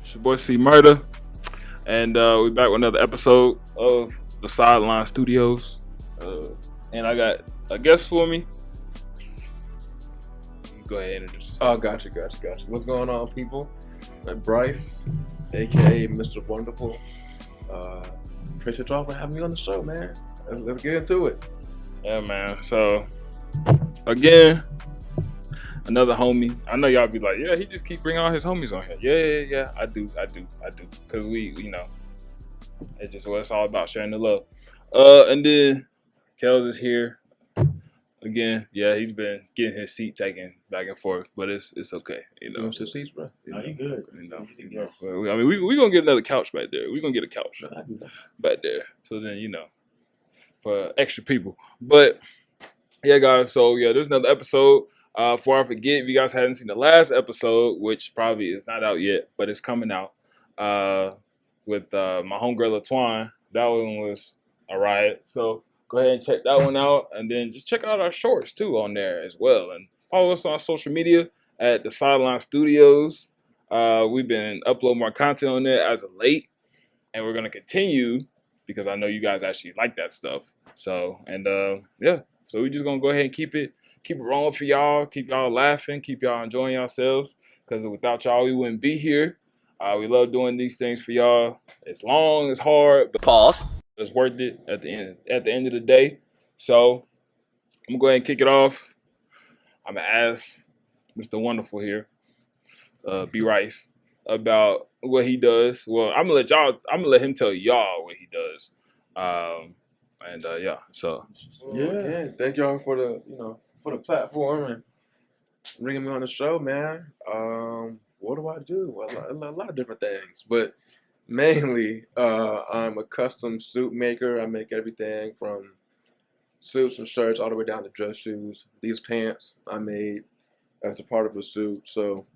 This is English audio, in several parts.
It's your boy C Murder, and we back with another episode of the Sideline Studios. And I got a guest for me. Go ahead and introduce yourself. Oh, gotcha. What's going on, people? I'm Bryce, aka Mr.Onederful. Appreciate y'all for having me on the show, man. Let's get into it. Yeah, man. So again, another homie. I know y'all be like, yeah, he just keep bringing all his homies on here. Yeah. I do. Cause we, it's just what it's all about, sharing the love. And then Kels is here again. Yeah, he's been getting his seat taken back and forth, but it's okay. You want some seats, bro? No, you good. Yes. I mean, we gonna get another couch back there. We gonna get a couch back there. So then for extra people. But yeah, guys. So yeah, there's another episode. Before I forget, if you guys hadn't seen the last episode, which probably is not out yet, but it's coming out, with my homegirl LaTwine. That one was a riot. So go ahead and check that one out, and then just check out our shorts too on there as well, and follow us on social media at the Sideline Studios. We've been uploading more content on there as of late, and we're gonna continue because I know you guys actually like that stuff. So yeah, so we're just gonna go ahead and keep it rolling for y'all, keep y'all laughing, keep y'all enjoying yourselves. Because without y'all, we wouldn't be here. We love doing these things for y'all. It's long, it's hard, but Pause. it's worth it at the end of the day. So I'm gonna go ahead and kick it off. I'm gonna ask Mr. Wonderful here, B Rice, about what he does. Well, I'm gonna let him tell y'all what he does. Yeah. So Yeah. Thank y'all for the platform and bringing me on the show, man. What do I do? Well, a lot of different things, but mainly, I'm a custom suit maker. I make everything from suits and shirts all the way down to dress shoes. These pants I made as a part of a suit. So,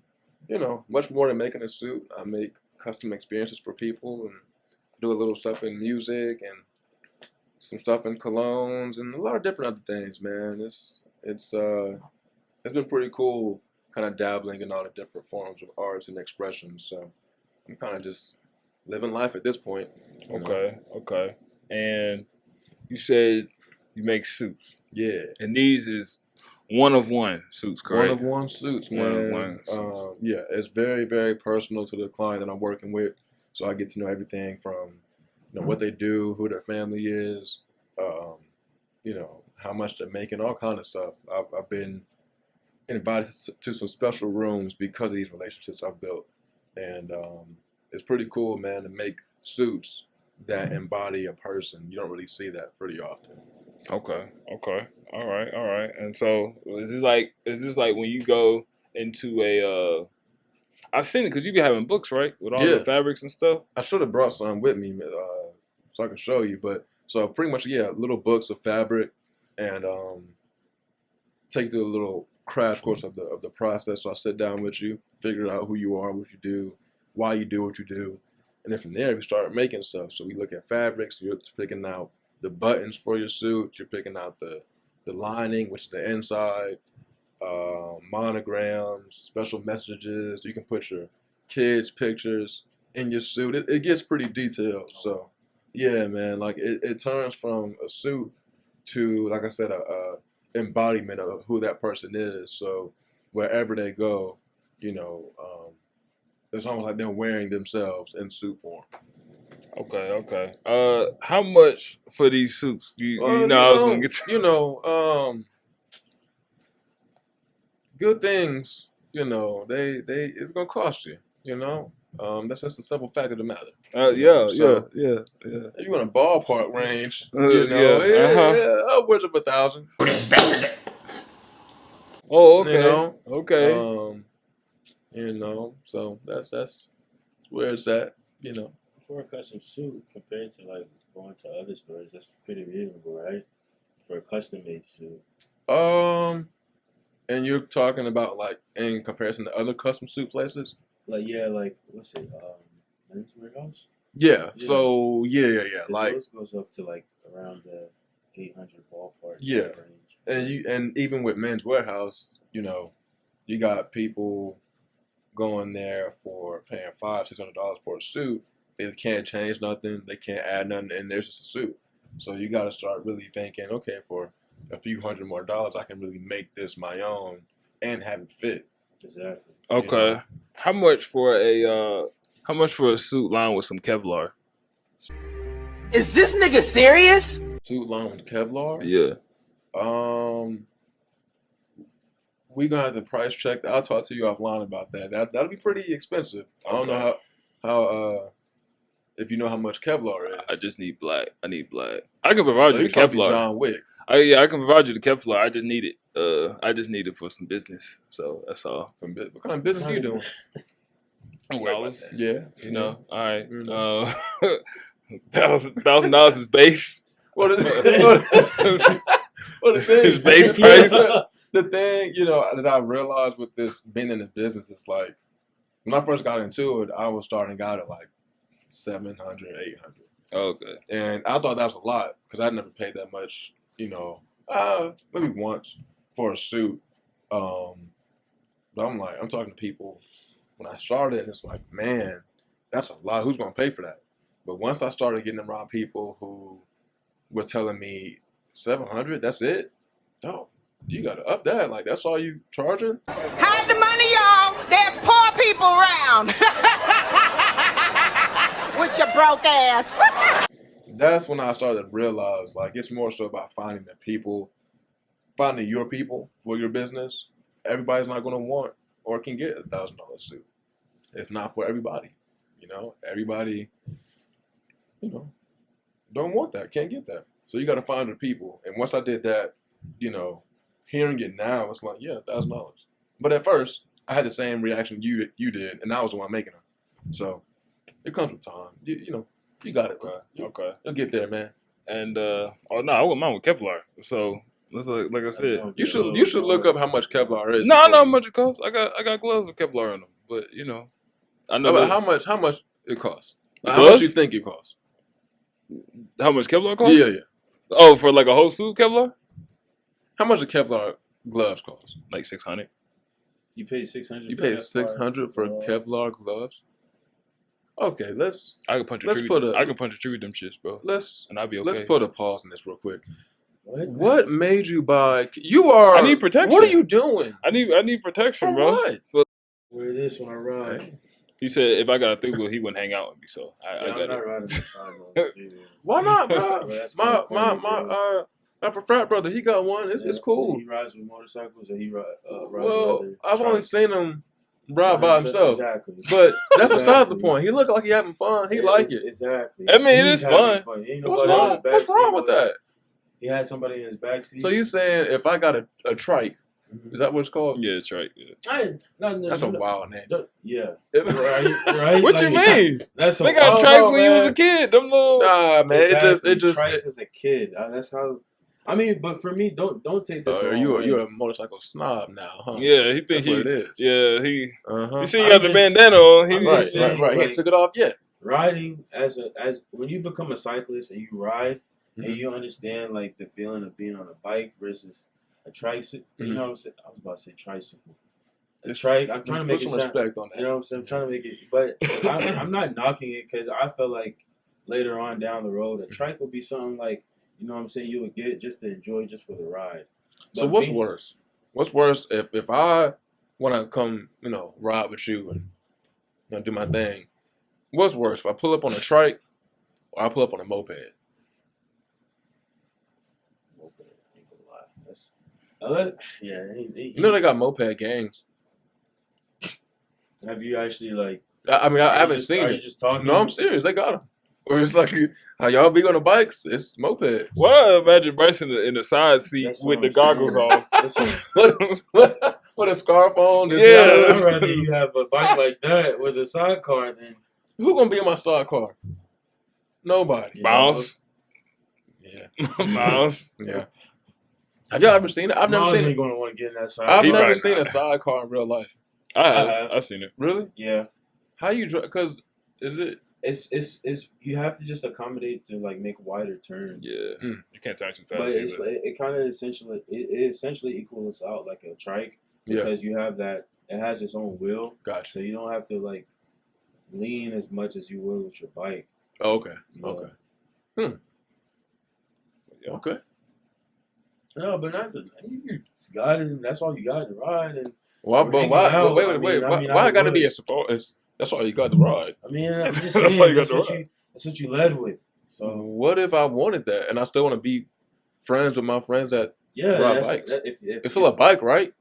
much more than making a suit. I make custom experiences for people and do a little stuff in music and some stuff in colognes and a lot of different other things, man. It's been pretty cool kind of dabbling in all the different forms of arts and expression. So I'm kind of just living life at this point. Okay. And you said you make suits. Yeah. And these is one of one suits, correct? One of one suits, man. One of one. Yeah, it's very, very personal to the client that I'm working with. So I get to know everything from, what they do, who their family is, how much they're making, all kind of stuff. I've been invited to some special rooms because of these relationships I've built. And it's pretty cool, man, to make suits that embody a person. You don't really see that pretty often. Okay. All right. And so is this like when you go into a I've seen it because you be having books, right? With all the fabrics and stuff. I should have brought some with me so I can show you. But so pretty much, little books of fabric and take you through a little crash course of the process. So I sit down with you, figure out who you are, what you do, why you do what you do. And then from there, we start making stuff. So we look at fabrics. You're picking out the buttons for your suit. You're picking out the lining, which is the inside, monograms, special messages. You can put your kids' pictures in your suit. It gets pretty detailed. So, yeah, man, like it turns from a suit to, like I said, a embodiment of who that person is. So wherever they go, it's almost like they're wearing themselves in suit form. Okay. How much for these suits? I was gonna get to. Good things. They it's gonna cost you. That's just a simple fact of the matter. Yeah. If you want a ballpark range, upwards of 1,000. Oh, okay. Okay. So that's where it's at. For a custom suit, compared to like going to other stores, that's pretty reasonable, right? For a custom made suit. And you're talking about like in comparison to other custom suit places? Like what's it? Men's Warehouse. Yeah. So yeah. Like this goes up to like around the 800 ballpark. Yeah. Range. And even with Men's Warehouse, you got people going there for paying $500-$600 for a suit. They can't change nothing. They can't add nothing, and there's just a suit. So you got to start really thinking, okay, for a few $100 more, I can really make this my own and have it fit. Exactly. Okay. You know? How much for a suit lined with some Kevlar? Is this nigga serious? Suit lined with Kevlar? Yeah. We gonna have to price check that. I'll talk to you offline about that. That'll be pretty expensive. I don't know how if you know how much Kevlar is. I just need black. I need black. I can provide Oh, you you the talking Kevlar. John Wick. I can provide you the Kevlar. I just need it. I just need it for some business. So that's all. What kind of business you doing? $1,000. Yeah, You know. All right. You know. $1,000 is base. What is what is His base price. The thing, that I realized with this being in the business, it's like when I first got into it, I was starting out at like 700, 800. Okay. And I thought that was a lot because I'd never paid that much, maybe once for a suit. But I'm talking to people when I started, and it's like, man, that's a lot. Who's going to pay for that? But once I started getting around people who were telling me 700, that's it? Oh, you got to up that. Like, that's all you charging? Hide the money, y'all. There's poor people around. With your broke ass. That's when I started to realize, like, it's more so about finding your people for your business. Everybody's not going to want or can get a $1,000 suit. It's not for everybody. Everybody, don't want that, can't get that. So you got to find the people. And once I did that, hearing it now, it's like, yeah, $1,000. But at first, I had the same reaction you did, and I was the one making them. So it comes with time. You got it, bro. Okay. You'll get there, man. And I wouldn't mind with Kevlar. So let's like I said, You should look up how much Kevlar is. no, I know how much it costs. I got gloves with Kevlar in them, but I know But how much it costs? How Gloves? much you think it costs? how much Kevlar costs. Yeah. Oh, for like a whole suit Kevlar, How much do Kevlar gloves cost? like $600. You paid $600. You paid $600 for Kevlar gloves. Okay, I can punch a Let's tree. put a- I can punch a tree with them shits, bro, and I'll be okay. let's put a pause in this real quick. What? What made you buy? You are. I need protection. What are you doing? I need protection, For bro. what? Wear this when I ride. He said if I got a three wheel, he wouldn't hang out with me. So I Yeah, got I'm not it. riding the sidewalk. Why not, bro? Well, that's kinda corny, my frat brother, he got one. It's cool. He rides with motorcycles and he rides Well, with I've only trikes. seen him ride by himself, Exactly. but that's besides the Exactly. point. He looked like he having fun. He like it. Exactly. I mean, it He's is having fun. Ain't What's nobody in his wrong? back What's wrong seat with was- that? He had somebody in his backseat. So you saying if I got a trike, is that what it's called? Yeah, that's right. Yeah. That's a wild name. Yeah. Right? Right? What you mean? That's a They got Oh, trikes no, when you was a man. kid. Them little. Nah, man. Exactly. It just. Trikes as a kid. That's how. I mean, but for me, don't take this. Oh, wrong you're way. a motorcycle snob now, huh? Yeah, he think That's what it is. Yeah, he. Uh-huh. You see, he I'm got the just- bandana on. He, I'm Right, just right, saying, right. He like- ain't took it off yet. Riding as when you become a cyclist and you ride Mhm. and you understand like the feeling of being on a bike versus a tricycle. You Mhm. know what I'm saying? I was about to say tricycle. A trike. I'm trying to make Put it some sound. respect on that. You know what I'm saying? I'm trying to make it, but I'm not knocking it because I feel like later on down the road, a trike will be something like, you know what I'm saying, you would get just to enjoy just for the ride. So But what's being- worse? What's worse if I want to come, ride with you and do my thing? What's worse, if I pull up on a trike or I pull up on a moped? Ain't gonna lie. Yeah. You know they got moped gangs. Have you actually like? I mean, I are you haven't just- seen Are you it. just talking? No, I'm serious. They got them. Or it's like how y'all be on the bikes. It's mopeds. What I imagine Bryce in the side seat That's with what the I'm goggles saying. on. That's what- What a scarf on? This Yeah. I'd rather you have a bike like that with a sidecar than Who gonna be in my sidecar? Nobody. you Mouse. Yeah. Mouse. Yeah. Have y'all ever seen it? I've never Miles seen ain't it. gonna want to get in that side. I've He never probably seen a not. sidecar in real life. I have. have. I've seen it. Really? Yeah, How you drive? Because is it? it's you have to just accommodate to like make wider turns. Yeah. Mm. You can't turn too fast. But it's either. it kind of essentially it essentially equals out like a trike Yeah. because you have that it has its own wheel. Gotcha. So you don't have to like lean as much as you would with your bike. Oh, okay. Yeah. Okay. Yeah. Okay. No, but not the. You got it. That's all you got to ride. And Well, we're but hanging why? out. Wait. I mean, Why I I gotta would. be as far as? That's all you got to ride. I mean, I'm just That's saying. all you got to ride. That's what you led with. So What if I wanted that and I still want to be friends with my friends that yeah, ride that's, bikes? that, if It's still a bike, right?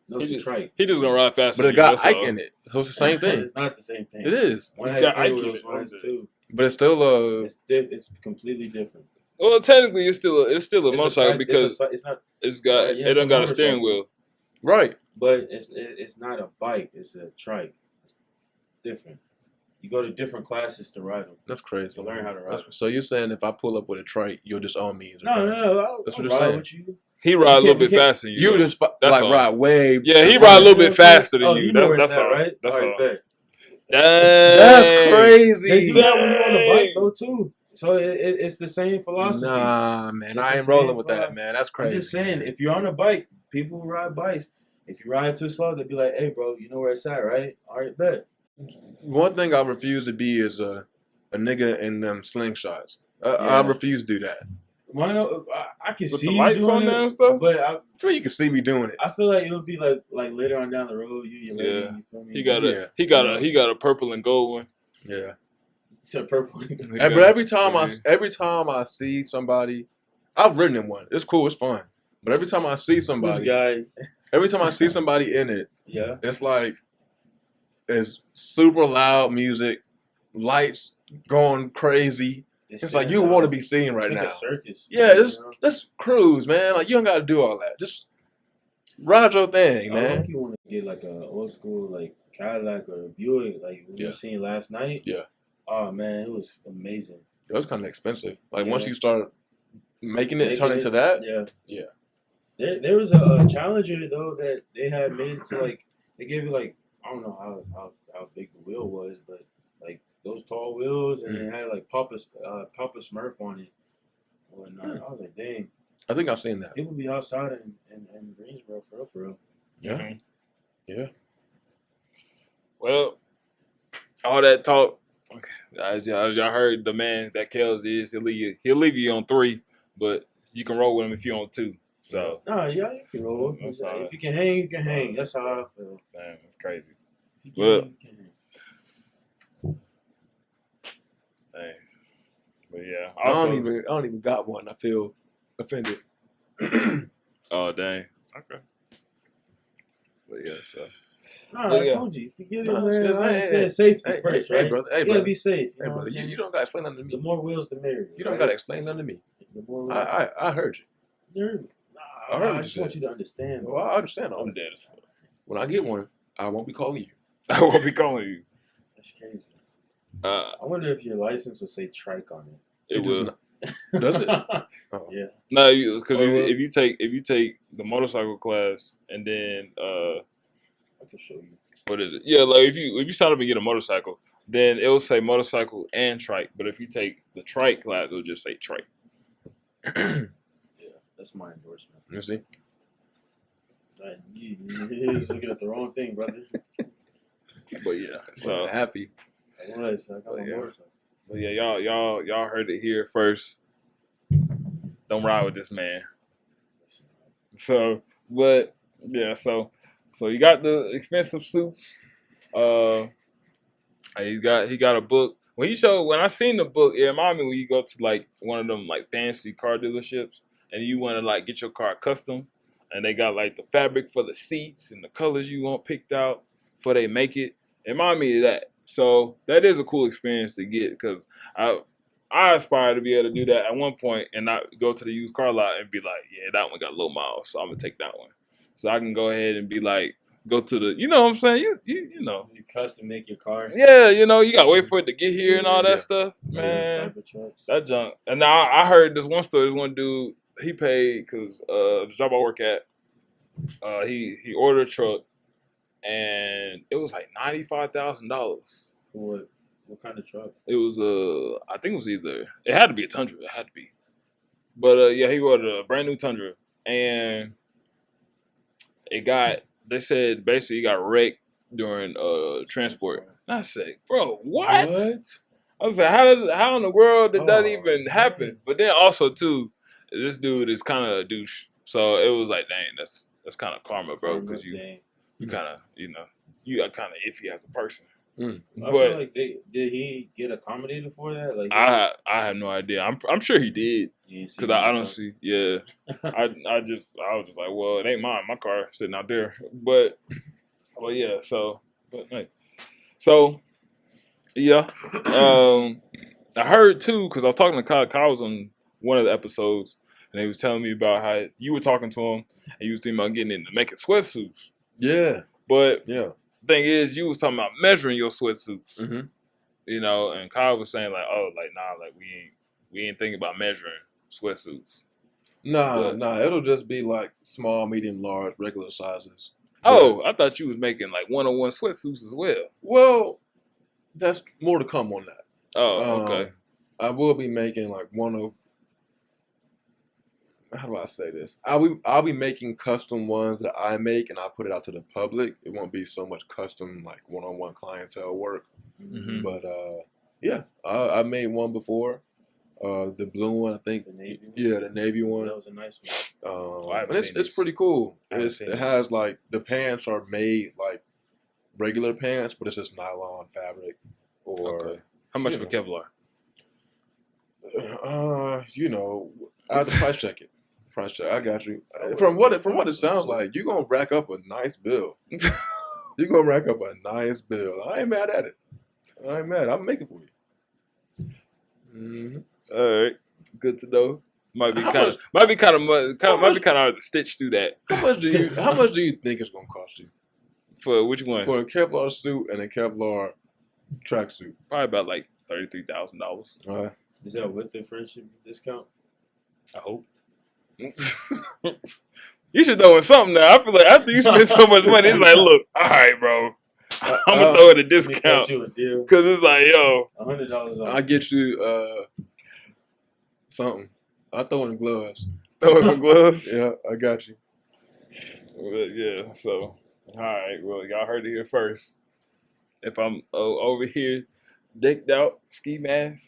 no, it's a trike. He just gonna ride faster. But it than you, got that's Ike all. in it, so it's the same thing. It's not the same thing. It is, One It's has got 3 Ike in wheels, it, one has doesn't 2. but it's still It's completely different. Well, technically, it's still a It's motorcycle because it's not, it's got yeah, it it's don't a got a steering motorcycle. wheel. right. but it's not a bike. It's a trike. It's different. You go to different classes to ride them. That's crazy. To learn how to ride. So you're saying if I pull up with a trike, you'll just own me? As a No, friend? I'll That's what ride you're saying. with you. He ride a little we bit can't- faster than you. You just That's like all. ride way. Yeah, he ride a little bit faster than Oh, you. you know where That's it's at, all. right? That's all all. right, bet. That's crazy. They do that when you're on the bike though too. So it's the same philosophy. Nah, man, It's I the ain't rolling same with that, philosophy. man. That's I'm crazy. just saying, if you're on a bike, people who ride bikes, if you ride too slow, they'll be like, "Hey, bro, you know where it's at, right? All right, bet." One thing I refuse to be is a nigga in them slingshots. I Yeah. refuse to do that. Why not? I can With see the you lights on doing there and it, stuff? but Sure, you can see me doing it. I feel like it would be like later on down the road. Your lady, Yeah. you feel me? He got Yeah. he got a purple and gold one. Yeah. It's a purple. He Hey, got- but every time yeah. I see somebody, I've ridden in one. It's cool. It's fun. But every time I see This somebody, guy, every time I see somebody in it, yeah. it's like it's super loud music, lights going crazy. It's like you want to be seen right it's like now. a circus. Yeah, you just know? let's cruise, man. Like you don't gotta do all that. Just ride your thing, I man. think you want to get like a old school like Cadillac or a Buick, like we Yeah. were seeing last night. Yeah. Oh man, it was amazing. It was kind of expensive. Like once Yeah. you start making it Making turn it- into that, Yeah. Yeah. There was a Challenger though that they had made it to like they gave you like I don't know how big the wheel was, but like those tall wheels and it had like Papa Smurf on it. I was like, dang, I think I've seen that. people be outside in Greensboro for real. Yeah. Mhm. Yeah. Well, all that talk. As y'all heard, the man that Kels is, he'll leave you on 3, but you can roll with him if you're on 2. So, Nah, yeah, you can roll. That's all right. If you can hang, you can hang. That's how I feel. damn, it's crazy. If you can Well- hang, you can hang. Dang. But yeah, I also, don't even got one. I feel offended. oh dang, okay. But yeah, so Nah, Well, I yeah. told you. If you get Nah, it, man, it's- I hey, said safety Hey, first, hey, right? hey, brother. Hey, You gotta brother. be safe. You Hey, know what brother. I'm saying? You don't gotta explain nothing to The me. more wheels, the merrier. You don't right? gotta explain nothing to me. The more wheels. I heard you. Nah, I heard what I you just want said. you to understand. Well, I understand all I'm that. dead as fuck. When I get one, I won't be calling you. I won't be calling you. That's crazy. Uh, I wonder if your license would say trike on it. it does will. not. Does it? Oh. Yeah. No, because Or will- if you take the motorcycle class and then I can show you. what is it? Yeah, like if you sign up and get a motorcycle, then it will say motorcycle and trike. But if you take the trike class, it'll just say trike. Yeah, that's my endorsement. You see? You're just looking at the wrong thing, brother. But yeah, so Happy. I was. I got my Yeah. motorcycle. but yeah, y'all heard it here first. Don't ride with this man. So, but yeah, so you got the expensive suits. He got a book. When I seen the book, it reminded me when you go to like one of them like fancy car dealerships and you want to like get your car custom, and they got like the fabric for the seats and the colors you want picked out before they make it. It reminded me of that. So that is a cool experience to get because I aspire to be able to do that at one point and not go to the used car lot and be like, yeah, that one got low miles, so I'm gonna take that one. So I can go ahead and be like, go to the, you know what I'm saying? You know. You custom make your car. Yeah, you gotta wait for it to get here and all that Yeah. stuff. Man, Cybertrucks. that junk. And now I heard this one story, this one dude, he paid because the job I work at, he ordered a truck and it was like $95,000. For what kind of truck? It was I think it was it had to be a Tundra. It had to be. But yeah, he ordered a brand new Tundra and it got they said basically he got wrecked during transport. And I said, bro, what? I was like, how in the world did that even happen? But then also too, this dude is kind of a douche. So it was like, dang, that's kind of karma, bro, because you kind of you are kind of iffy as a person. I feel like did he get accommodated for that? Like I have no idea. I'm sure he did because I don't see. Yeah, I was just like, well, it ain't mine. My car sitting out there, but yeah. So yeah. I heard too because I was talking to Kyle. Kyle was on one of the episodes, and he was telling me about how you were talking to him, and you was thinking about getting into making sweatsuits. Yeah, but yeah. The thing is, you was talking about measuring your sweatsuits. Mm-hmm. And Kyle was saying like, oh, like nah, like we ain't thinking about measuring sweatsuits. Nah, it'll just be like small, medium, large, regular sizes. Oh, I thought you was making like one-on-one sweatsuits as well. Well, that's more to come on that. Oh, okay. I will be making like how do I say this? I'll be making custom ones that I make and I'll put it out to the public. It won't be so much custom like one-on-one clientele work. Mm-hmm. But yeah, I made one before. The blue one, I think. The navy one? Yeah, the navy one. That was a nice one. And it's pretty cool. It has like the pants are made like regular pants, but it's just nylon fabric. Or how much for Kevlar? I have to price check it. Price check. I got you. From what it sounds like, you're gonna rack up a nice bill. You're gonna rack up a nice bill. I ain't mad at it. I ain't mad. I'll make it for you. Mm-hmm. All right, good to know. Might be kind of hard to stitch through that. How much do you think it's gonna cost you? For which one? For a Kevlar suit and a Kevlar tracksuit. Probably about like $33,000. Is that with the friendship discount? I hope. You should know something now. I feel like after you spend so much money, it's like, look, all right, bro. I'm gonna throw it a discount because it's like, yo, $100. I'll get you something. I'll throw in gloves. Throw in some gloves? Yeah, I got you. Well, yeah, so all right. Well, y'all heard it here first. If I'm over here, decked out, ski mask,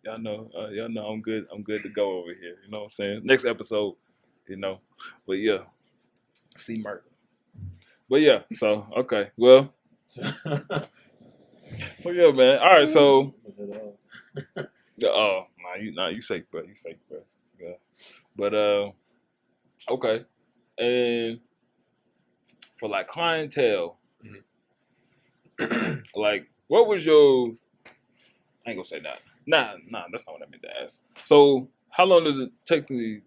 y'all know I'm good. I'm good to go over here. You know what I'm saying? Next episode, But yeah, see Merc. But yeah, so okay, well, so yeah, man. All right, so you safe, bro. You safe, bro. Yeah, but okay, and for like clientele, like what was your? I ain't gonna say that. Nah, that's not what I meant to ask. So, how long does it take you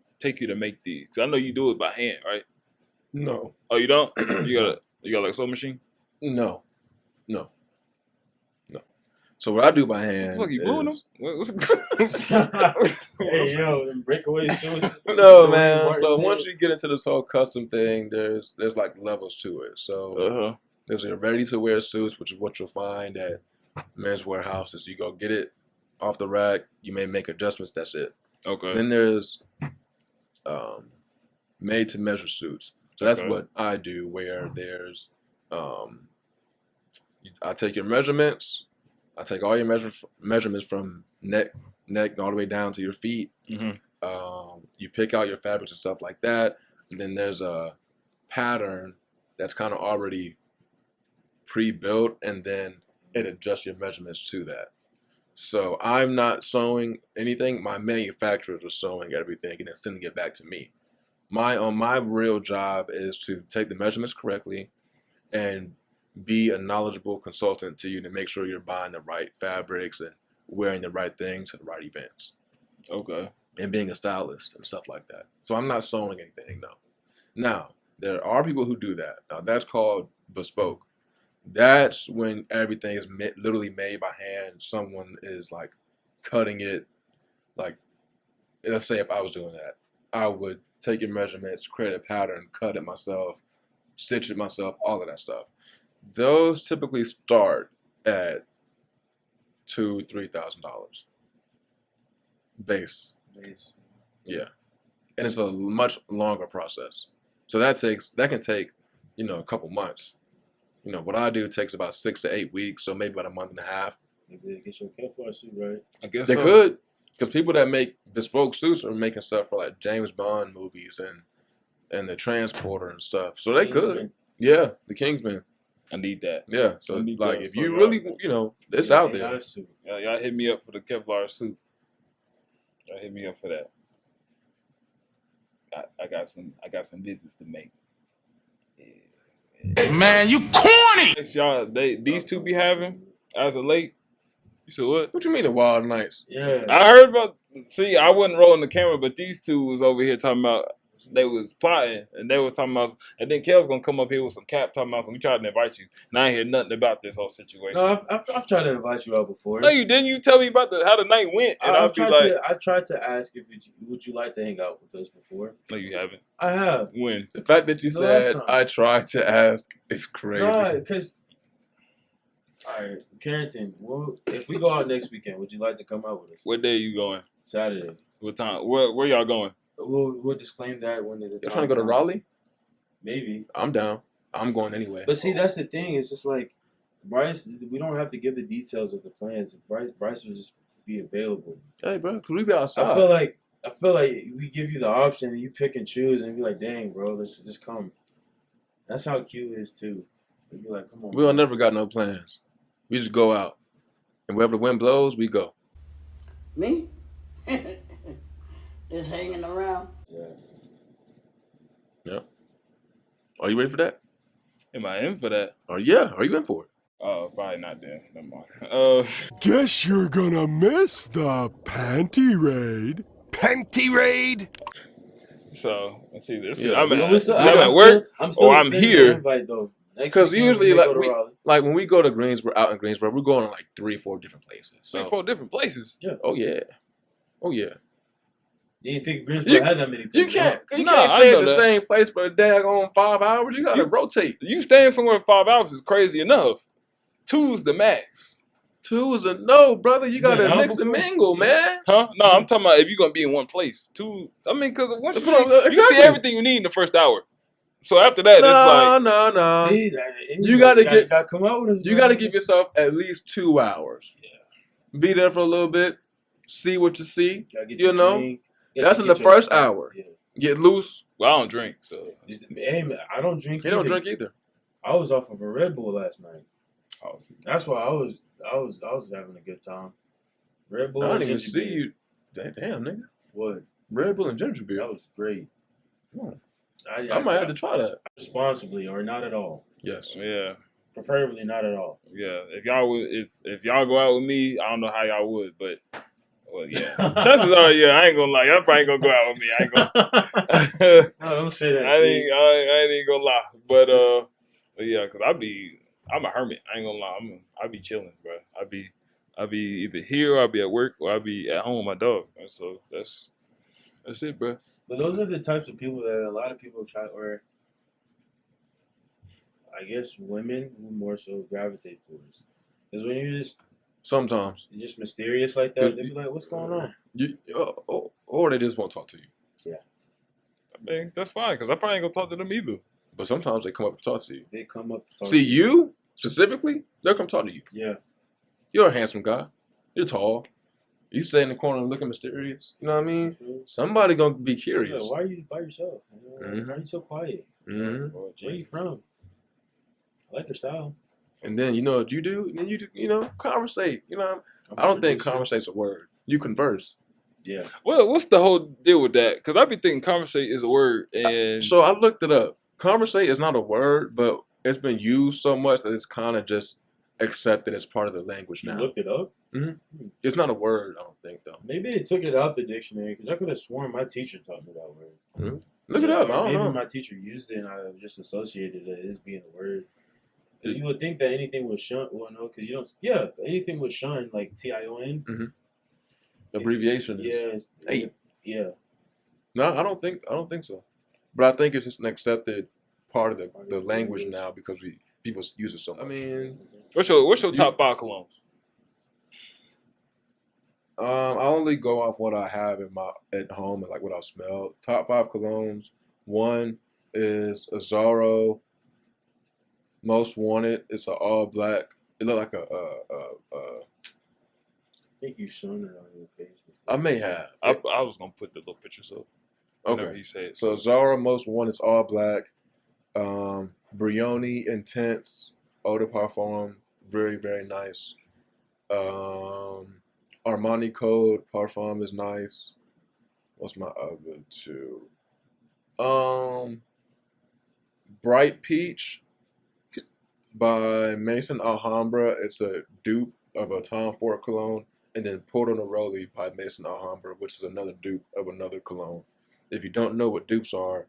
to make these? 'Cause I know you do it by hand, right? No. Oh, you don't? You got like a sewing machine? No. So what I do by hand what, you gluing them? Hey, yo, them breakaway shoes. No, man. So once you get into this whole custom thing, there's like levels to it. So there's your ready-to-wear suits, which is what you'll find at men's warehouses. You go get it off the rack. You may make adjustments. That's it. Okay. Then there's made-to-measure suits. So that's what I do, where there's I take your measurements. I take all your measurements from neck all the way down to your feet. Mm-hmm. You pick out your fabrics and stuff like that. And then there's a pattern that's kind of already pre-built, and then it adjusts your measurements to that. So I'm not sewing anything. My manufacturers are sewing everything and then sending it back to me. My real job is to take the measurements correctly and be a knowledgeable consultant to you to make sure you're buying the right fabrics and wearing the right things at the right events. Okay. And being a stylist and stuff like that. So I'm not sewing anything, no. Now, there are people who do that. Now, that's called bespoke. That's when everything is literally made by hand. Someone is like cutting it. Like, let's say if I was doing that, I would take your measurements, create a pattern, cut it myself, stitch it myself, all of that stuff. Those typically start at $2,000-$3,000 base. Yeah, and it's a much longer process. So that can take a couple months. What I do takes about 6 to 8 weeks, so maybe about a month and a half. Maybe get your Kevlar suit right. I guess They so. could, because people that make bespoke suits are making stuff for like James Bond movies and the Transporter and stuff. So they could. Yeah, the Kingsman. I need that. Yeah, so I need like that if for you y'all. really, it's out AI there. suit. Y'all hit me up for the Kevlar suit. Y'all hit me up for that. I got some visits to make. Man, you corny! Y'all, these two be having as of late. You said what? What you mean the Wild Nights? Yeah. I heard about. See, I wasn't rolling the camera, but these two was over here talking about they was plotting and they was talking about. And then Kel's gonna come up here with some cap talking about. We tried to invite you, and I ain't hear nothing about this whole situation. No, I've tried to invite you out before. No, you didn't. You tell me about how the night went, and I'll be like, I tried to ask if would you like to hang out with us before. no, you haven't. I have. When? The fact that you The last said time. I tried to ask is crazy. No, because. All right, Carrington. If we go out next weekend, would you like to come out with us? What day you going? Saturday. What time? Where y'all going? We'll disclaim that when the time You're trying to go to comes. Raleigh? Maybe. I'm down. I'm going anyway. But see, that's the thing. It's just like Bryce. We don't have to give the details of the plans. If Bryce will just be available. Hey, bro, could we be outside? I feel like we give you the option and you pick and choose and be like, dang, bro, let's just come. That's how Q is too. So be like, come on. We all never got no plans. We just go out. And wherever the wind blows, we go. Me? Just hanging around. Yeah. Are you ready for that? Am I in for that? Are you in for it? Oh, probably not then. Never mind. Guess you're gonna miss the panty raid. Panty raid? So let's see this. Yeah. I'm Well, at work I'm still or I'm extending here. the invite, though. Next Because weekend, usually, we may like, go to Raleigh. like when we go to Greensboro, out in Greensboro, we're going to like 3-4 different places. So So, 4 different places. oh yeah. You didn't think Greensboro had that many You places? can't, huh? you Nah, can't I stay know at the that. same place for a daggone 5 hours. You gotta rotate. You staying somewhere 5 hours is crazy enough. 2's the max. 2 is a no, brother. You gotta Yeah, mix and before- mingle, man. Huh? No, I'm talking about if you're gonna be in one place. 2. I mean, because once you That's what see, I'm- you see exactly. everything you need in the first hour. So after that, it's like No. See, You gotta come out with us. You gotta give yourself at least 2 hours. Yeah. Be there for a little bit. See what you see. Gotta get You your know, drink, that's in get the your- first hour. Yeah. Get loose. well, I don't drink, so Hey, man, I don't drink. He don't either. drink either. I was off of a Red Bull last night. obviously. That's why I was having a good time. Red Bull. I and didn't even ginger see beer. you. Damn, nigga. What? Red Bull and ginger beer. That was great. Hmm. I I might have to try that. responsibly or not at all. Yes. Yeah, Preferably not at all. yeah. If y'all would, if y'all go out with me, I don't know how y'all would, but well, yeah. Chances are, yeah. I ain't gonna lie. Y'all probably ain't gonna go out with me. I ain't gonna. No, don't say that. I shit. ain't even gonna lie, but yeah, cause I'm a hermit. I ain't gonna lie. I be chilling, bro. I be either here or I be at work or I be at home with my dog. And so that's it, bro. But those are the types of people that a lot of people try, or I guess women who more so gravitate towards. Because when you're Sometimes. just mysterious like that, they be like, "What's going on?" Or they just won't talk to you. I mean, that's fine, cause I probably ain't gonna talk to them either. But sometimes they come up and talk to you. They come up to talk. See, to you specifically, they'll come talk to you. Yeah. You're a handsome guy. You're tall. You stay in the corner looking mysterious. You know what I mean? Somebody gonna be Yeah, curious. why are you by yourself? You know, Mhm. Why are you so quiet? hmm Oh, Where are you Jesus. from? I like your style. And then you know what you do? Then you conversate. You know, I'm I don't a think producer. conversate's a word. You converse. Yeah. Well, what's the whole deal with that? Cause I be thinking conversate is a word, and So I looked it up. Conversate is not a word, but it's been used so much that it's kind of just accepted as part of the language You now. looked it up? It's not a word, I don't think, though. Maybe they took it out the dictionary because I could have sworn my teacher taught me that word. Look it up. I don't Maybe know. my teacher used it and I just associated it as being a word. Because you would think that anything was shunned. Well, no, because you don't. Yeah, anything was shunned, like TION. Abbreviation is. Yeah. Hey. Yeah. No, I don't think so. But I think it's just an accepted part of the language now because people use it so much. I mean, what's your top 5 colognes? I only go off what I have at home and like what I smell. Top 5 colognes. One is Azzaro Most Wanted. It's an all black. It looked like a. I think you've shown it on your page. I may have. I was gonna put the little pictures up. Whenever Okay. he said So Zara Most Wanted is all black. Brioni Intense Eau de Parfum, very very nice. Armani Code Parfum is nice. What's my other two? Bright Peach by Mason Alhambra. It's a dupe of a Tom Ford cologne, and then Porto Neroli by Mason Alhambra, which is another dupe of another cologne. If you don't know what dupes are,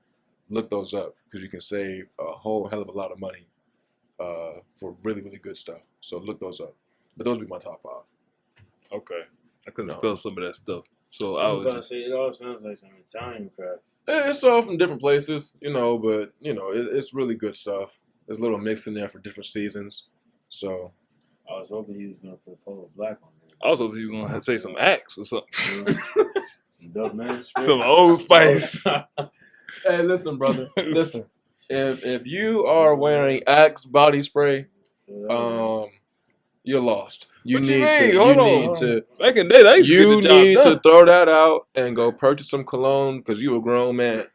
look those up because you can save a whole hell of a lot of money for really really good stuff. So look those up. But those would be my top 5. Okay. I couldn't No. spell some of that stuff. So I I was was about to just, say it all sounds like some Italian crap. It's all from different places, but it's really good stuff. There's a little mix in there for different seasons. So I was hoping he was gonna put Polo Black on there. I was hoping you were gonna say some Axe or something. Some Dove Man. Some Old Spice. hey, listen, brother. Listen. If you are wearing Axe body spray, you're lost. What you mean? Hold on. Back in the day, they used to You get the job need done. to throw that out and go purchase some cologne because you a grown man.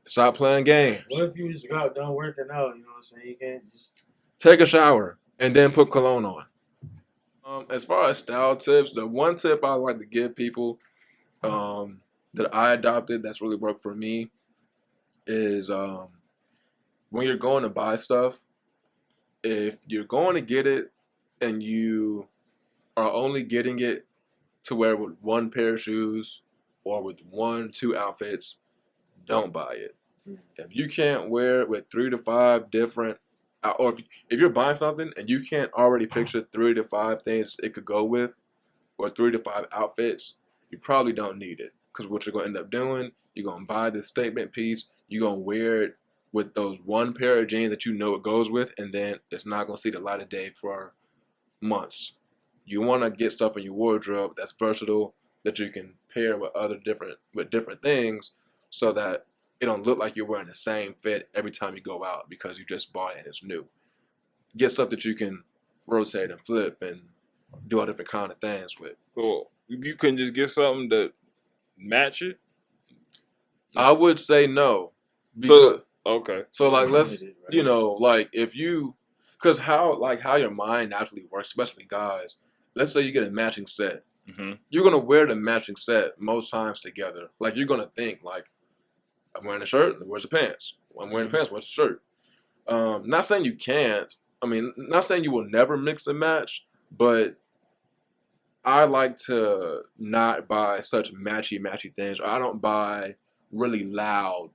Stop playing games. What if you just got done working out? You know what I'm saying? You can't just Take a shower and then put cologne on. As far as style tips, the one tip I like to give people that I adopted that's really worked for me is when you're going to buy stuff, if you're going to get it and you are only getting it to wear with one pair of shoes or with 1-2 outfits, don't buy it. If you can't wear it with 3 to 5 different, or if you're buying something and you can't already picture 3 to 5 things it could go with, or 3 to 5 outfits, you probably don't need it. Because what you're going to end up doing, you're going to buy this statement piece, you're going to wear it with those one pair of jeans that you know it goes with, and then it's not going to see the light of day for months. You want to get stuff in your wardrobe that's versatile, that you can pair with different things, so that it don't look like you're wearing the same fit every time you go out because you just bought it and it's new. Get stuff that you can rotate and flip and do all different kind of things with. Cool. You couldn't just get something that match it? I would say no. So, okay. So like let's Right. like if you, because how your mind naturally works, especially guys. Let's say you get a matching set. Mm-hmm. You're gonna wear the matching set most times together. Like you're gonna think like, I'm wearing a shirt, where's the pants? I'm wearing the pants, where's the shirt? Not saying you can't. I mean, not saying you will never mix and match, but I like to not buy such matchy things. I don't buy really loud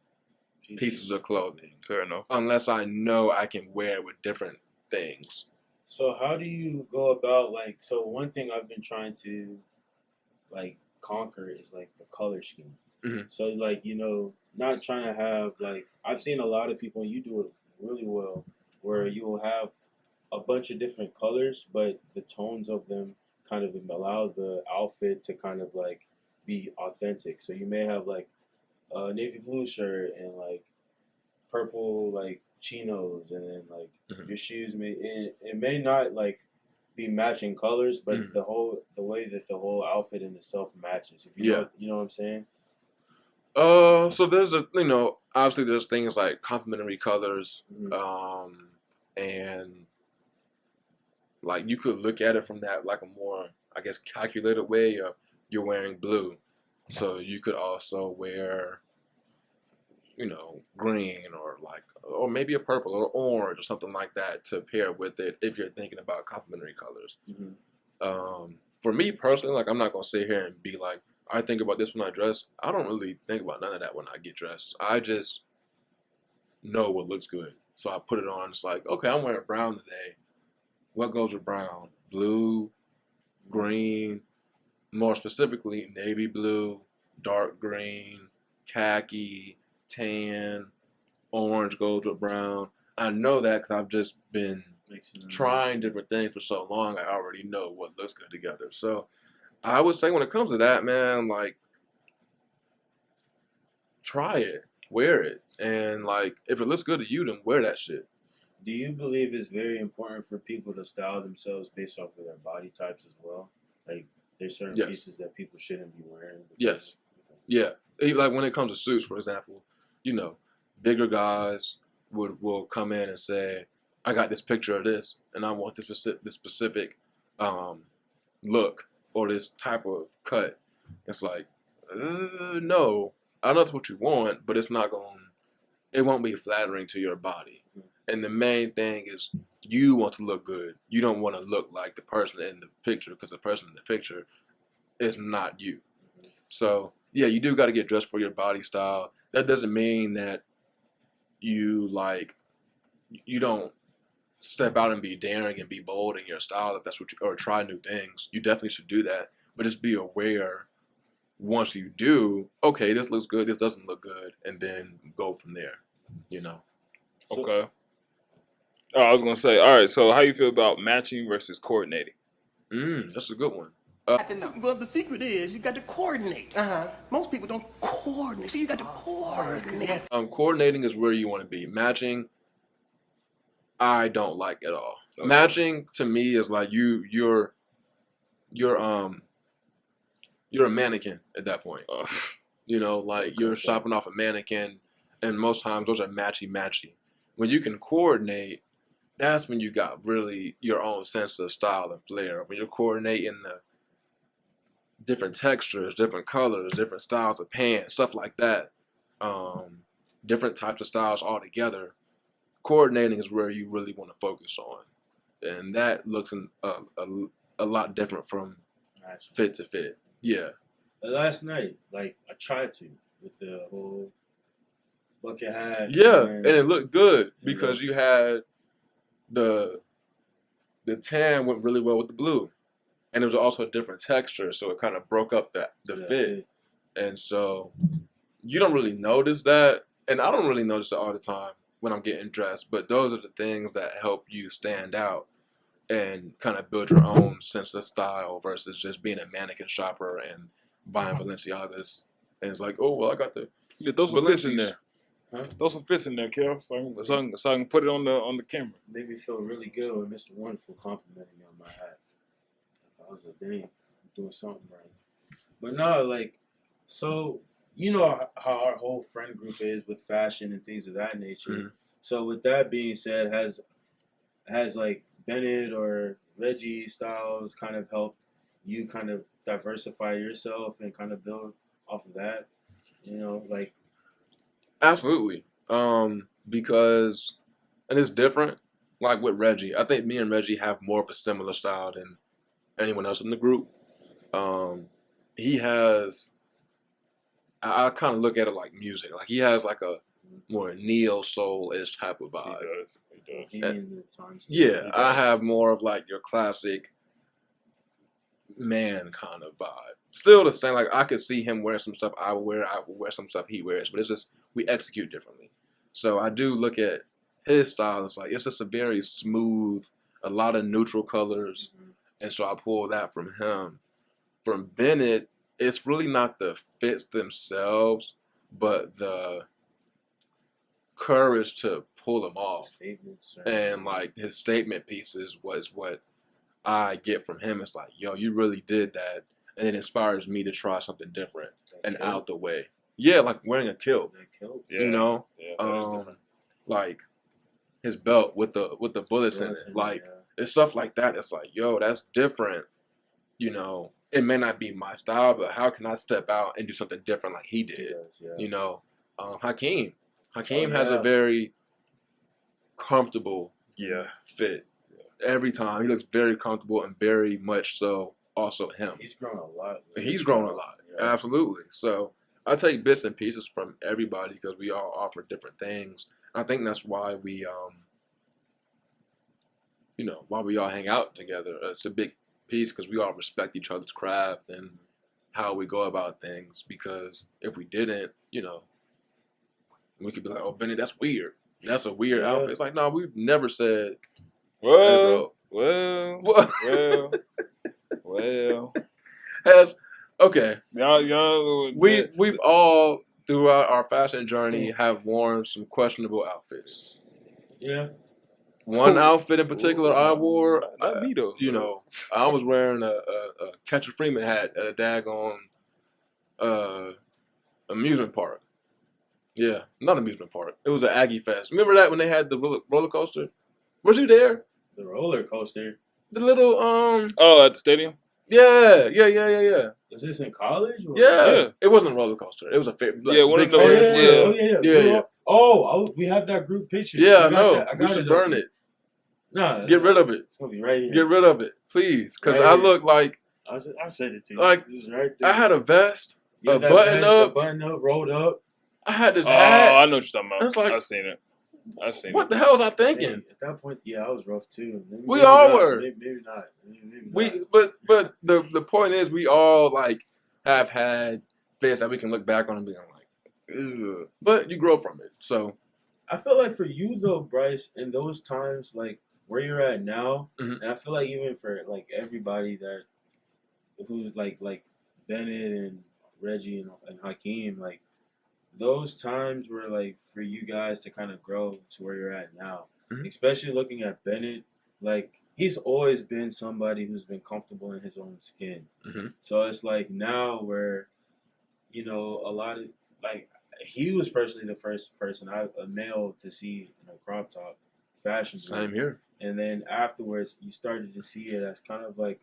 pieces of clothing Fair enough. unless I know I can wear with different things. So how do you go about so one thing I've been trying to conquer is the color scheme. Mhm. So not trying to have I've seen a lot of people, and you do it really well, where you will have a bunch of different colors, but the tones of them kind of allow the outfit to kind of be authentic. So you may have a navy blue shirt and purple chinos, and then Mhm. your shoes it may not be matching colors, but Mhm. the way that the whole outfit in itself matches. If you know what I'm saying. So there's obviously there's things like complementary colors, Mhm. and like you could look at it from that like a more, I guess, calculated way of you're wearing blue, so you could also wear, green or maybe a purple or orange or something like that to pair with it if you're thinking about complementary colors. For me personally, I'm not gonna sit here and be like, I think about this when I dress. I don't really think about none of that when I get dressed. I just know what looks good, so I put it on. It's like, okay, I'm wearing brown today. What goes with brown? Blue, green, more specifically navy blue, dark green, khaki, tan, orange goes with brown. I know that because I've just been trying different things for so long. I already know what looks good together. So I would say when it comes to that, man, try it, wear it, and if it looks good to you, then wear that shit. Do you believe it's very important for people to style themselves based off of their body types as well? Like, there's certain Yes. pieces that people shouldn't be wearing. Yes. Yeah. Like when it comes to suits, for example, bigger guys will come in and say, "I got this picture of this, and I want this specific look or this type of cut." It's like, no, I know that's what you want, but it won't be flattering to your body. And the main thing is you want to look good. You don't want to look like the person in the picture because the person in the picture is not you. So, yeah, you do got to get dressed for your body style. That doesn't mean that you don't step out and be daring and be bold in your style if that's what or try new things. You definitely should do that. But just be aware once you do, okay, this looks good, this doesn't look good, and then go from there, Okay. Oh, I was gonna say, all right. So, how you feel about matching versus coordinating? That's a good one. Well, the secret is you got to coordinate. Most people don't coordinate, so you got to coordinate. Coordinating is where you want to be. Matching, I don't like at all. Okay. Matching to me is like you're a mannequin at that point. Like you're shopping off a mannequin, and most times those are matchy. When you can coordinate, that's when you got really your own sense of style and flair. When you're coordinating the different textures, different colors, different styles of pants, stuff like that, different types of styles all together, coordinating is where you really want to focus on. And that looks a lot different from fit to fit. Yeah. Last night, like, I tried to with the whole bucket hat. Yeah, and it looked good because you had the tan went really well with the blue. And it was also a different texture, so it kind of broke up the fit. And so you don't really notice that. And I don't really notice it all the time when I'm getting dressed. But those are the things that help you stand out and kind of build your own sense of style versus just being a mannequin shopper and buying Balenciagas. And it's like, oh, well, I got the those some fits in there. Huh? Those some fits in there, Kel. So I can put it on the camera. Made me feel really good when Mr.Onederful complimented me on my hat. I was like, dang, I'm doing something right. But no, like, so you know how our whole friend group is with fashion and things of that nature. Mm-hmm. So with that being said, has like Bennett or Reggie styles kind of helped you kind of diversify yourself and kind of build off of that? Like absolutely. Because and it's different. Like with Reggie, I think me and Reggie have more of a similar style than anyone else in the group. He has, I kind of look at it like music. Like he has like a more neo soul-ish type of vibe. He does. Yeah, I have more of like your classic man kind of vibe. Still the same. Like I could see him wear some stuff I would wear some stuff he wears, but it's just we execute differently. So I do look at his style. It's just a very smooth, a lot of neutral colors. And so I pull that from him. From Bennett, it's really not the fits themselves, but the courage to pull them off. And like his statement pieces was what I get from him. It's like, yo, you really did that. And it inspires me to try something different and out the way. Yeah, like wearing a kilt. Yeah. Like his belt with the bullets in it. Like it's stuff like that. It's like, yo, that's different. It may not be my style, but how can I step out and do something different like he did? Hakeem has a very comfortable fit. Every time he looks very comfortable and very much so also him. He's grown a lot. Yeah. Absolutely. So I take bits and pieces from everybody because we all offer different things. I think that's why we all hang out together. It's a big piece because we all respect each other's craft and how we go about things. Because if we didn't, we could be like, "Oh, Benny, that's weird. That's a weird outfit." It's like, no, we've never said. Well. Okay. Y'all. We've all throughout our fashion journey have worn some questionable outfits. Yeah. one outfit in particular I wore. Not me though. You know, I was wearing a Catcher Freeman hat at a daggone amusement park. Yeah, not amusement park. It was an Aggie Fest. Remember that when they had the roller coaster? Was you there? The roller coaster. The little Oh, at the stadium. Yeah. Is this in college? Or? Yeah. It wasn't a roller coaster. It was a one of big those. Ferris wheel. Yeah. Oh, we have that group picture. Yeah, I got know. that. I We got should it burn up. it. Nah, Get rid of it. It's gonna be right here. Get rid of it, please, because Right I here. look like I said it to you. Like, This is right there. I had a vest, You a had that button vest, up. a button up, rolled up. I had this Oh, hat. I know what you're talking about. It's like- I seen it. What the hell was I Dang, thinking? at that point, yeah, I was rough too. We all were. Maybe not. Maybe We not. but the point is we all like have had things that we can look back on and be like, ugh. But you grow from it. So I feel like for you though, Bryce, in those times, like where you're at now, Mhm. and I feel like even for like everybody who's like Bennett and Reggie and Hakeem, like those times were like for you guys to kind of grow to where you're at now. Mhm. Especially looking at Bennett, like he's always been somebody who's been comfortable in his own skin. Mhm. So it's like now where, you know, a lot of like he was personally the first person, a male, to see in a crop top fashion. same here. And then afterwards, you started to see it as kind of like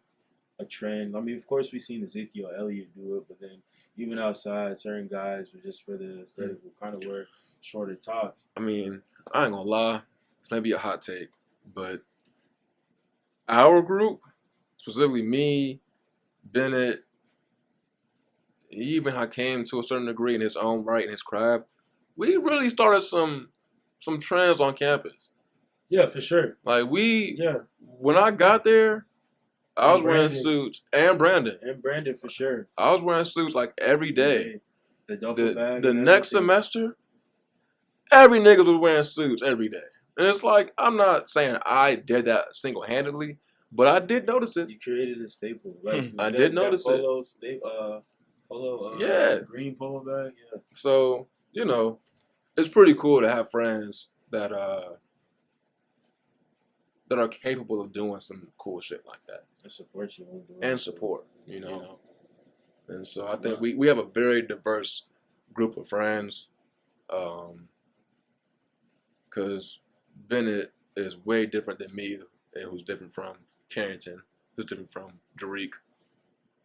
a trend. I mean, of course, we've seen Ezekiel Elliott do it, but then even outside, certain guys were just for the aesthetic will kind of wear shorter tops. I mean, I ain't gonna lie. This may be a hot take, but our group, specifically me, Bennett, even Hakeem to a certain degree in his own right, in his craft, we really started some trends on campus. Yeah, for sure. Like Yeah, when I got there, I And was wearing Brandon. suits, and Brandon. for sure. I was wearing suits like every day. The duffel bag. The and next everything. semester, every nigga was wearing suits every day. And it's like, I'm not saying I did that single-handedly, but I did notice it. You created a staple. Like I did notice it. Polo, Yeah. green polo bag. Yeah, So, you know, it's pretty cool to have friends that are capable of doing some cool shit like that. and support you. when doing And it. support, you know. And so I think we have a very diverse group of friends. Because Bennett is way different than me, and who's different from Carrington, who's different from Derek,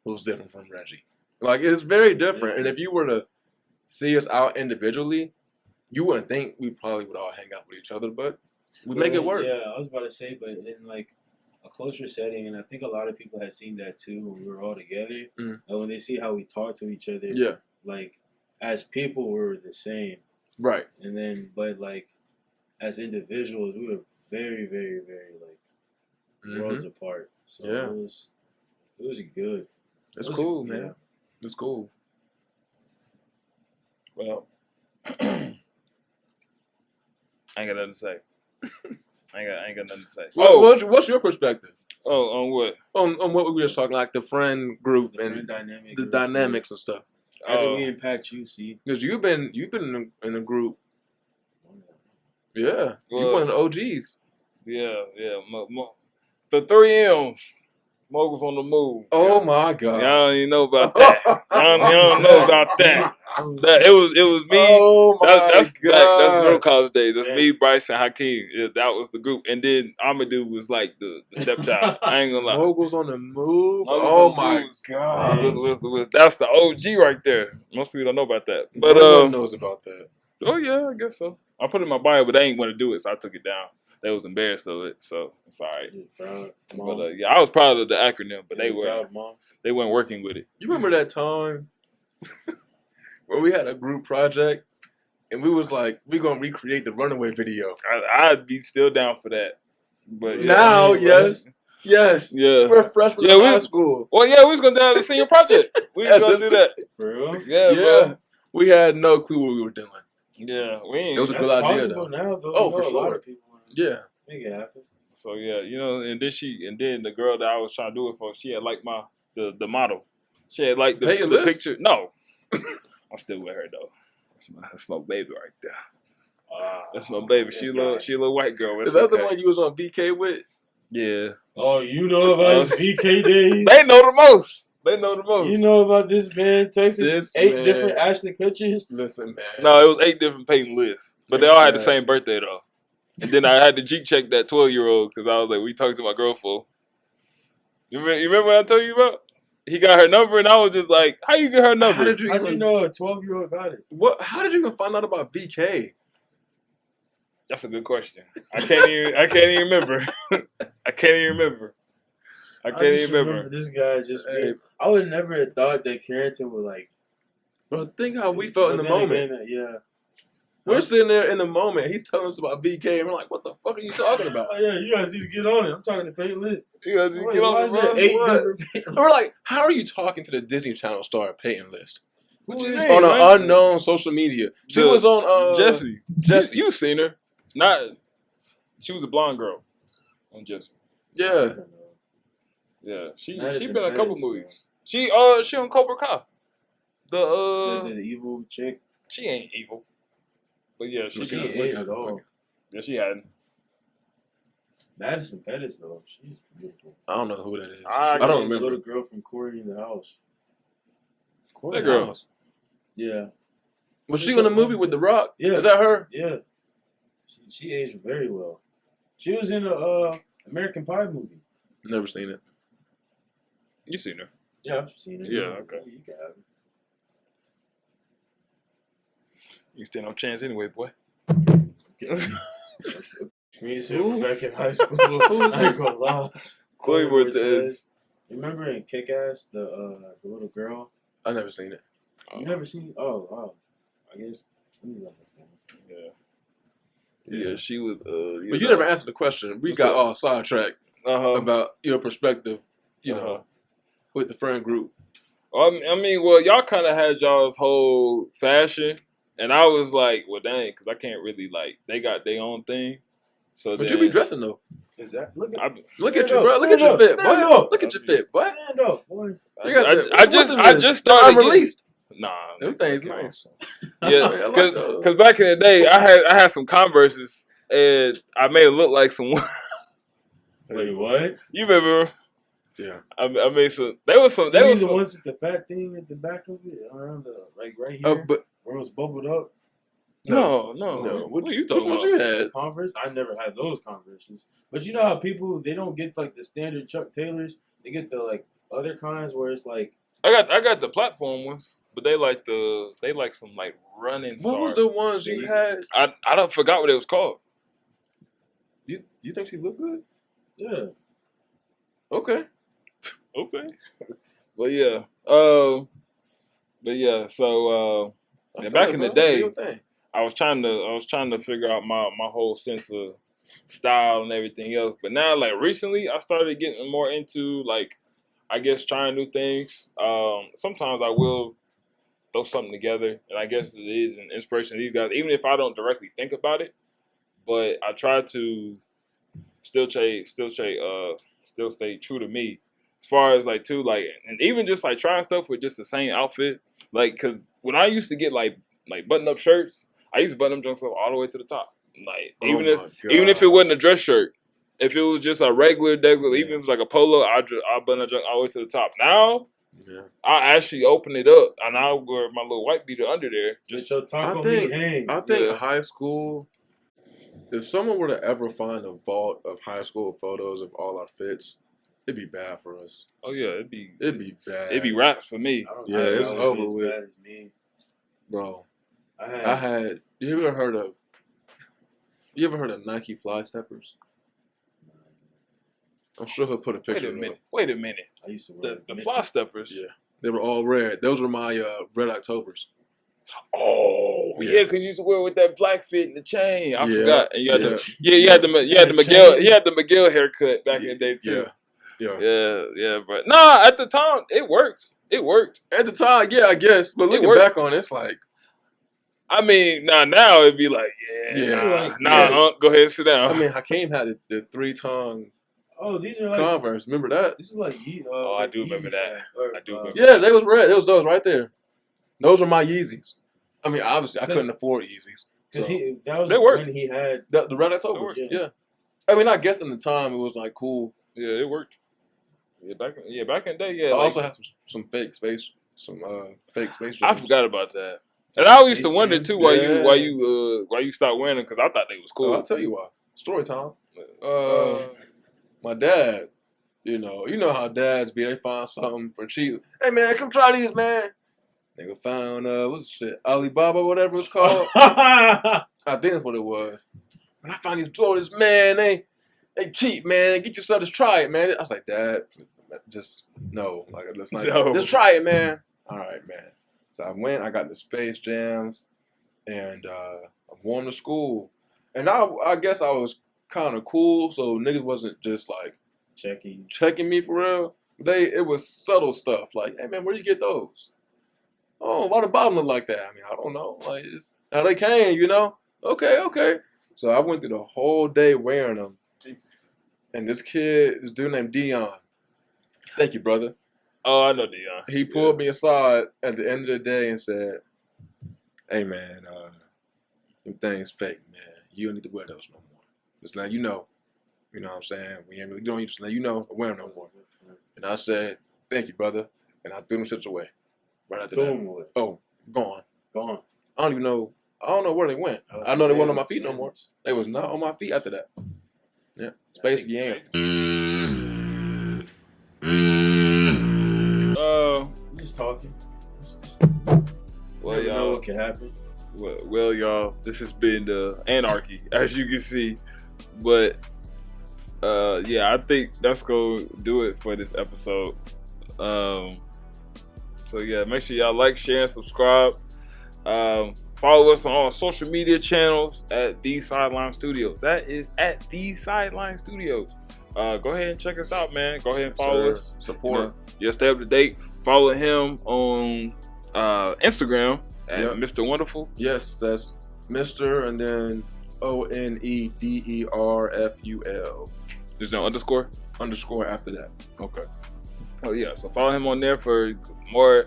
who's different from Reggie. Like, it's very different. And if you were to see us out individually, you wouldn't think we probably would all hang out with each other, but we make it work. Yeah, I was about to say, but in like a closer setting, and I think a lot of people had seen that too when we were all together. Mhm. And when they see how we talk to each other, Yeah, like as people, we were the same. right. And then, but like as individuals, we were very, very, very like worlds Mhm. apart. So Yeah. it was good. It's It was- cool, man. yeah. It's cool. Well, I ain't got nothing to say. I ain't got nothing to say. What's your perspective On what? on what we were just talking, like the friend group The and friend dynamic. the groups, dynamics and stuff? How did Oh. we impact you? See, Because you've been in a group. Yeah, you Well- one of the OGs. Yeah. The 3 M's. Moguls on the move. Oh my God! Y'all don't even know about that. Y'all don't know about that. It was me. Oh my That's God! like that's middle college days. That's Yeah. me, Bryce, and Hakeem. Yeah, that was the group. And then Amadou was like the stepchild. I ain't gonna lie. Moguls on the move. Moguls Oh on the my moves. God! That's the OG right there. Most people don't know about that. But no one knows about that. oh yeah, I guess so. I put it in my bio, but they ain't want to do it, so I took it down. They was embarrassed of it, so it's all right. proud But mom. yeah, I was proud of the acronym, but they Proud mom. weren't working with it. You remember that time where we had a group project and we was like, we're gonna recreate the Runaway video. I'd be still down for that. But yeah. Now, yes, Yeah. we're freshmen Yeah, in we- high school. Well, yeah, we was gonna do the senior project. We was Yes, gonna do that. For real? Yeah, Yeah, bro. we had no clue what we were doing. Yeah, we ain't. It was a That's good idea, possible now, though. Oh, You know, for a lot sure. of people Yeah, make it happen. So yeah, you know, and then the girl that I was trying to do it for, she had like the model. She had like Pay your the list? picture. No, I'm still with her though. That's my baby right there. That's my baby. She a little white girl. Is that the one you was on VK with? Yeah. Oh, you know about his VK days? They know the most. They know the most. You know about this man texting 8 different Ashley pictures? Listen, man. No, it was 8 different Peyton lists, but they all had the same birthday though. And then I had to G check that 12-year-old because I was like, "We talked to my girl for." You remember what I told you about? He got her number, and I was just like, "How you get her number?" How did you know a 12-year-old got it? What? How did you even find out about VK? That's a good question. I can't even remember. I can't even remember. I can't even remember. This guy just. I would never have thought that Carrington would like. Bro, think how we felt in the moment. Yeah. We're sitting there in the moment. He's telling us about VK, and we're like, "What the fuck are you talking about?" Oh yeah, you guys need to get on it. I'm talking to Peyton List. You guys need to get on it, bro. 8 different. And we're like, "How are you talking to the Disney Channel star Peyton List?" What's On your an name, unknown social media. She was on Jessie. Jessie. You seen her? She was a blonde girl on Jessie. Yeah. Yeah. She Madison been in a couple Pettis, movies. She on Cobra Kai. The evil chick. She ain't evil. But yeah, she ain't aged at all. Yeah, she hadn't. Madison Pettis though, she's beautiful. I don't know who that is. I don't The remember. little girl from Corey in the House. That girl. Yeah. Was she in a movie with The Rock? Yeah. Is that her? Yeah. She aged very well. She was in a American Pie movie. Never seen it. You seen her? Yeah, I've seen it. Yeah, okay. You can have it. You stand no chance anyway, boy. Screensaver back in high school. I ain't gonna lie. Chloe Moretz. Remember in Kick-Ass, the little girl? I never seen it. You never seen? Oh, I guess. Let me look at the film. Yeah, she was. But you never answered the question. We got all sidetracked about your perspective, you know, with the friend group. I mean, well, y'all kind of had y'all's whole fashion, and I was like, well, dang, because I can't really like. They got their own thing. So, but you be dressing though. Is that look at you, bro? Look at your fit, boy. Look at your fit, boy. Stand up, boy. I just started released. Nah, them things nice. Yeah, because back in the day, I had some Converses, and I made it look like some. Wait, what? You remember? Yeah, I made some. There was some. There was the some. ones with the fat thing at the back of it, around the like right here, but where it was bubbled up. No. What are you talking about? about? You had Converse? I never had those Converses. But you know how people they don't get like the standard Chuck Taylors. They get the like other kinds where it's like I got the platform ones, but they like some like running. What was the ones you had? I don't forgot what it was called. You think she looked good? yeah. Okay. But yeah. So back in the day, I was trying to figure out my whole sense of style and everything else. But now, like recently, I started getting more into like, I guess, trying new things. Sometimes I will throw something together, and I guess it is an inspiration to these guys, even if I don't directly think about it. But I try to still stay true to me, as far as like too like, and even just like trying stuff with just the same outfit. Like, cause when I used to get like button up shirts, I used to button them junks up all the way to the top. Like even if it wasn't a dress shirt, if it was just a regular, even if it was like a polo, I button a junk all the way to the top. Now, I actually open it up and I wear my little white beater under there. Just I think high school. If someone were to ever find a vault of high school photos of all our fits, it'd be bad for us. Oh yeah, it'd be bad. It'd be raps for me. Yeah, it's over as with. bad as me. Bro, I had. You ever heard of Nike Fly Steppers? I'm sure he'll put a picture. Wait a minute. I used to wear the Fly Steppers. Yeah, they were all red. Those were my Red Octobers. Oh yeah, because you used to wear with that black fit and the chain. I forgot. And you had the Miguel haircut back in the day too. Yeah. But nah, at the time it worked. At the time, yeah, I guess. But looking back on it, it's like, I mean, now it'd be like, go ahead and sit down. I mean, Hakeem had the 3-tongue. Oh, these are like Converse. Remember that? This is like I do remember that. I do remember. Yeah, they was red. It was those right there. Those are my Yeezys. I mean, obviously, I couldn't afford Yeezys, Because So, that was They worked. when he had. the Red October, worked. yeah. I mean, I guess in the time it was like cool. Yeah, it worked. Yeah, back in the day, yeah. I like, also had some fake space I jams. forgot about that. And I always used to Space wonder Jams? too Yeah. why you stopped wearing them because I thought they was Oh, cool. I'll tell you why. Story time. My dad, you know how dads be. They find something for cheap. Hey man, come try these, man. Nigga found what's the shit, Alibaba, whatever it's called. I think that's what it was. When I found these Jordans, man, they cheap, man. Get yourself to try it, man. I was like, Dad, just no, like let's not. No. Just try it, man. All right, man. So I went. I got the Space Jams, and I wore them to school. And I guess I was kind of cool, so niggas wasn't just like checking me for real. It was subtle stuff like, hey man, where you get those? Oh, why the bottom look like that? I mean, I don't know. Like, it's how they came, you know? Okay. So I went through the whole day wearing them. Jesus. And this dude named Dion. Thank you, brother. Oh, I know Dion. He pulled me aside at the end of the day and said, hey man, them things fake, man. You don't need to wear those no more. Just let you know. You know what I'm saying? We ain't really doing you, just let you know, wear them no more. And I said, thank you, brother. And I threw them shits away. Right after that. Oh, gone. I don't know where they went. I know they weren't on my feet no more. They was not on my feet after that. Yeah. Space Jam. Just talking. Well, You know y'all. what can happen. Well, y'all. This has been the anarchy, as you can see. But yeah, I think that's gonna do it for this episode. So yeah, make sure y'all like, share, and subscribe. Follow us on all social media channels at The Sideline Studios. That is at The Sideline Studios. Go ahead and check us out, man. Go ahead and follow us. Support. Yeah, stay up to date. Follow him on Instagram at Mr.Onederful. Yes, that's Mr. and then Onederful. There's no underscore? Underscore after that. Okay. Oh yeah, so follow him on there for more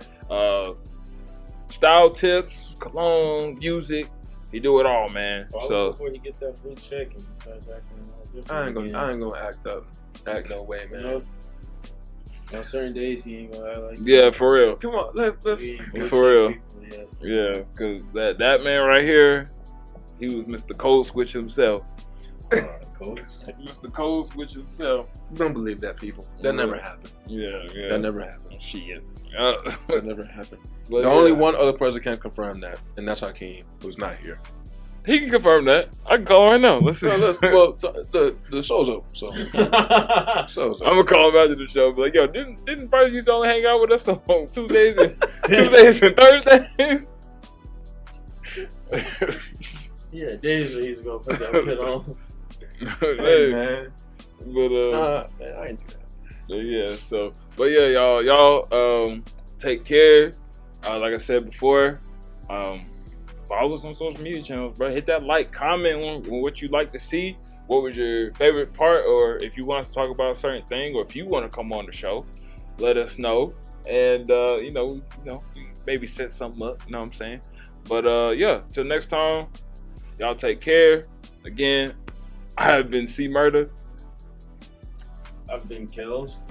style tips, cologne, music. He do it all, man. Follow before you get that blue check and he starts acting all different. I ain't gonna act no way, man. You know, on certain days he ain't gonna act like Yeah, for real. Come on, let's For real. Yeah, because that man right here, he was Mr. Code Switch himself. Mr. Code Switch himself. Don't believe that, people. That never happened. Yeah. That never happened. Shit. That never happened. But The only one other person can confirm that, and that's Hakeem, who's not here. He can confirm that. I can call him right now. Let's see. The show's over, so show's I'm over. gonna call him after the show. But like, yo, didn't Bryce used to only hang out with us on Tuesdays and Thursdays? Yeah, days where he's gonna put that shit on. Hey, man. But Man, I ain't do that. But yeah, y'all take care. Like I said before, follow us on social media channels, bro. Hit that like, comment on what you'd like to see. What was your favorite part, or if you want us to talk about a certain thing, or if you want to come on the show, let us know. And you know, maybe set something up. You know what I'm saying? But yeah, till next time, y'all take care. Again, I have been C Murder. I've been Kells.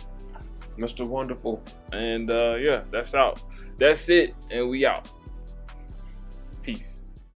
Mr. Wonderful. And yeah, that's out. That's it, and we out.